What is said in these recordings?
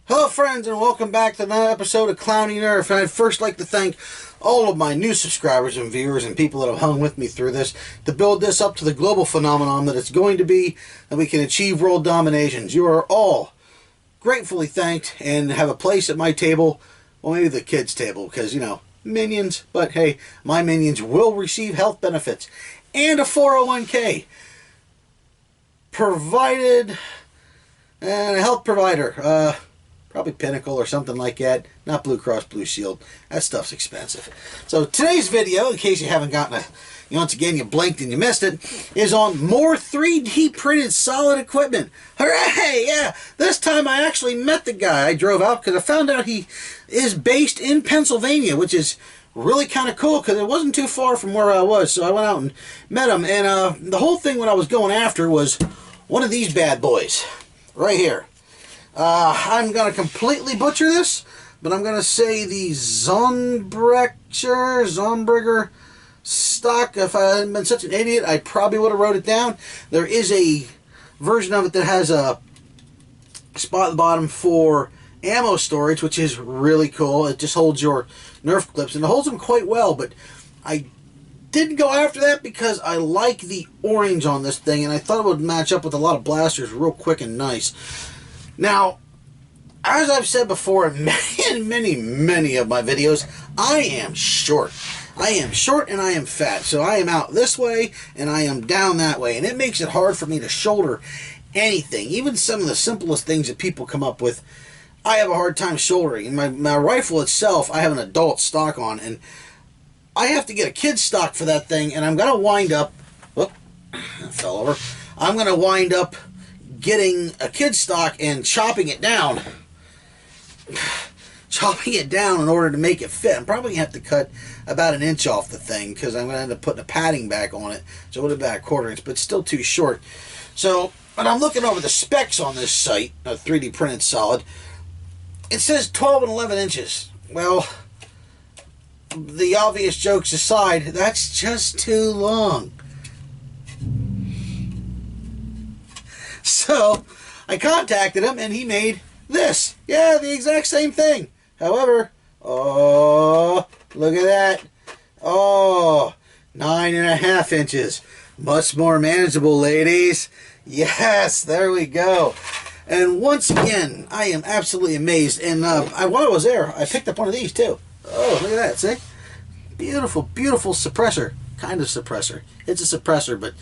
Hello friends, and welcome back to another episode of Clownie Nerf. And I'd first like to thank all of my new subscribers and viewers and people that have hung with me through this to build this up to the global phenomenon that it's going to be, and we can achieve world dominations. You are all gratefully thanked and have a place at my table, well, maybe the kids' table, because, you know, minions, but hey, my minions will receive health benefits and a 401k provided, and a health provider, probably Pinnacle or something like that. Not Blue Cross Blue Shield. That stuff's expensive. So today's video, in case you haven't gotten a, once again you blinked and you missed it, is on more 3D printed solid equipment. Hooray! Yeah, this time I actually met the guy. I drove out because I found out he is based in Pennsylvania, which is really kind of cool because it wasn't too far from where I was. So I went out and met him, and the whole thing what I was going after was one of these bad boys right here. I'm going to completely butcher this, but I'm going to say the Zungenbrecher stock. If I hadn't been such an idiot, I probably would have wrote it down. There is a version of it that has a spot at the bottom for ammo storage, which is really cool. It just holds your Nerf clips, and it holds them quite well, but I didn't go after that because I like the orange on this thing, and I thought it would match up with a lot of blasters real quick and nice. Now, as I've said before in many of my videos, I am short. I am short and I am fat. So I am out this way and I am down that way. And it makes it hard for me to shoulder anything. Even some of the simplest things that people come up with, I have a hard time shouldering. And my rifle itself, I have an adult stock on. And I have to get a kid's stock for that thing. And I'm going to wind up... Whoop, that fell over. I'm going to wind up getting a kid's stock and chopping it down in order to make it fit. I'm probably going to have to cut about an inch off the thing because I'm going to end up putting a padding back on it, so it would have been a quarter inch, but it's still too short. So when I'm looking over the specs on this site, a 3D printed solid, it says 12 and 11 inches. Well, the obvious jokes aside, that's just too long. So I contacted him and he made this. Yeah, the exact same thing. However, oh, look at that. Oh, 9.5 inches. Much more manageable, ladies. Yes, there we go. And once again, I am absolutely amazed. And while I was there, I picked up one of these too. Oh, look at that. See? Beautiful, beautiful suppressor. Kind of suppressor. It's a suppressor, but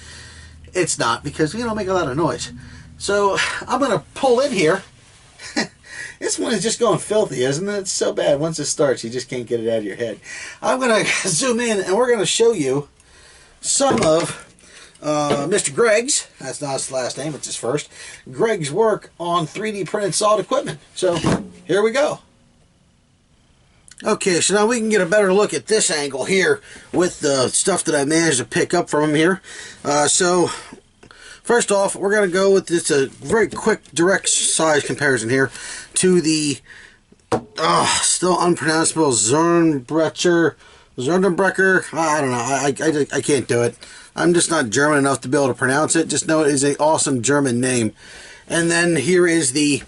it's not because we don't make a lot of noise. So I'm going to pull in here. This one is just going filthy, isn't it? It's so bad. Once it starts, you just can't get it out of your head. I'm going to zoom in and we're going to show you some of Mr. Greg's, that's not his last name, it's his first, Greg's work on 3D printed solid equipment. So here we go. Okay, so now we can get a better look at this angle here with the stuff that I managed to pick up from him here. So first off, we're going to go with just a very quick direct size comparison here to the still unpronounceable Zungenbrecher. I don't know. I can't do it. I'm just not German enough to be able to pronounce it. Just know it is an awesome German name. And then here is the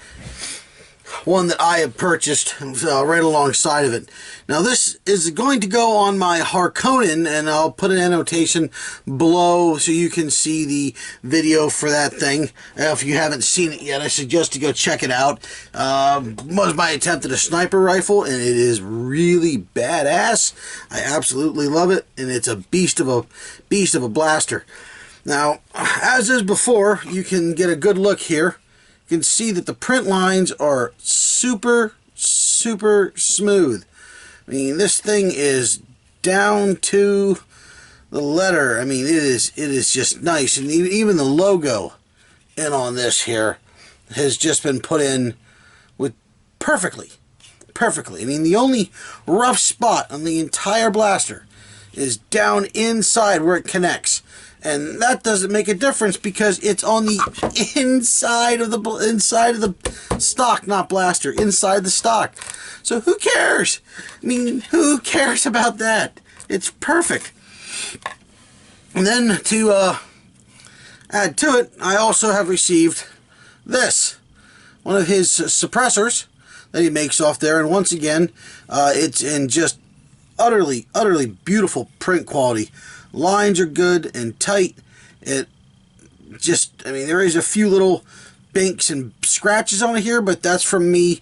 one that I have purchased right alongside of it. Now this is going to go on my Harkonnen, and I'll put an annotation below so you can see the video for that thing. If you haven't seen it yet, I suggest you go check it out. Was my attempt at a sniper rifle, and it is really badass. I absolutely love it, and it's a beast of a blaster. Now, as is before, you can get a good look here. You can see that the print lines are super smooth. I mean, this thing is down to the letter. I mean, it is just nice, and even the logo in on this here has just been put in with perfectly. I mean, the only rough spot on the entire blaster is down inside where it connects. And that doesn't make a difference because it's on the inside of the stock, not blaster, inside the stock. So who cares? I mean, who cares about that? It's perfect. And then to add to it, I also have received this, one of his suppressors. that he makes off there. And once again, it's in just utterly beautiful print quality. Lines are good and tight. It just, I mean, there is a few little binks and scratches on it here, but that's from me,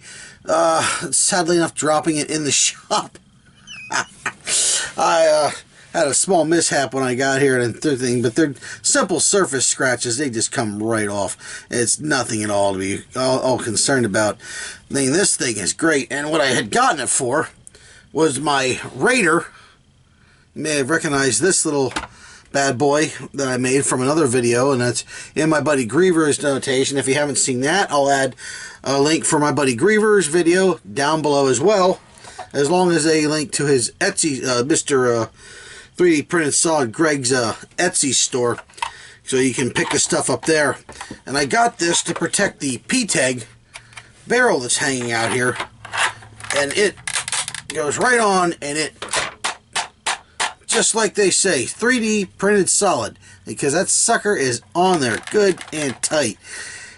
sadly enough, dropping it in the shop. I had a small mishap when I got here and everything, but they're simple surface scratches. They just come right off. It's nothing at all to be all concerned about. I mean, this thing is great, and what I had gotten it for was my Raider. You may have recognized this little bad boy that I made from another video, and that's in my buddy Giever's notation. If you haven't seen that, I'll add a link for my buddy Giever's video down below as well, as long as a link to his Etsy, Mr. 3D Printed Solid Greg's Etsy store, so you can pick the stuff up there. And I got this to protect the P-Tag barrel that's hanging out here, and it goes right on, and it, just like they say, 3D printed solid, because that sucker is on there good and tight,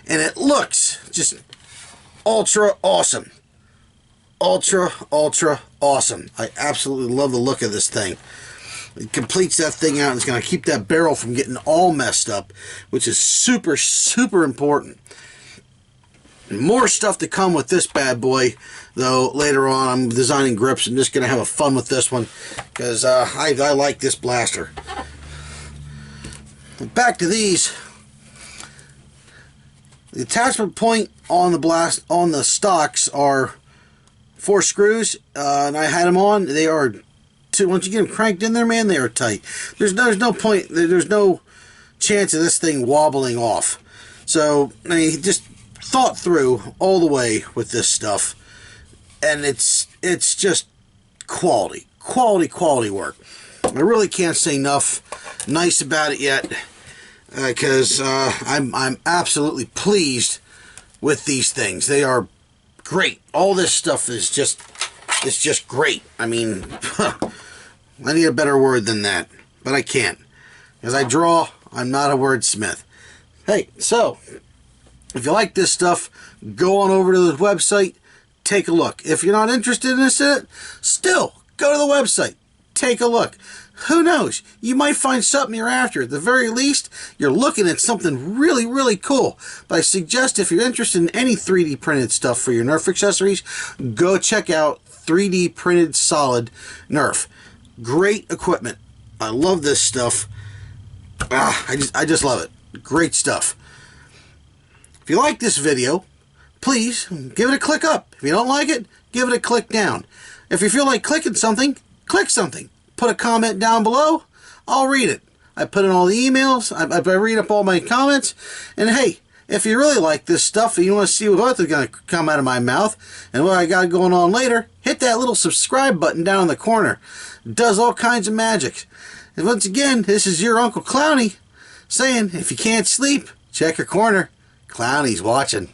and it looks just ultra awesome. Ultra awesome. I absolutely love the look of this thing. It completes that thing out, and it's going to keep that barrel from getting all messed up, which is super important. More stuff to come with this bad boy, though. Later on, I'm designing grips. I'm just going to have a fun with this one, because I like this blaster. Back to these. The attachment point on the stocks are 4 screws, and I had them on. They are, once you get them cranked in there, man, they are tight. There's no point. There's no chance of this thing wobbling off. So I mean, just thought through all the way with this stuff, and it's just quality work. I really can't say enough nice about it yet, because I'm absolutely pleased with these things. They are great. All this stuff is just great. I mean, I need a better word than that, but I can't, because I draw. I'm not a wordsmith. Hey, so if you like this stuff, go on over to the website, take a look. If you're not interested in this, still go to the website, take a look. Who knows? You might find something you're after. At the very least, you're looking at something really cool. But I suggest, if you're interested in any 3D printed stuff for your Nerf accessories, go check out 3D Printed Solid Nerf. Great equipment. I love this stuff. I just love it. Great stuff. If you like this video, please give it a click up. If you don't like it, give it a click down. If you feel like clicking something, click something. Put a comment down below. I'll read it. I put in all the emails. I read up all my comments. And hey, if you really like this stuff and you want to see what else is going to come out of my mouth and what I got going on later, hit that little subscribe button down in the corner. It does all kinds of magic. And once again, this is your Uncle Clownie saying, if you can't sleep, check your corner. Clownie's watching.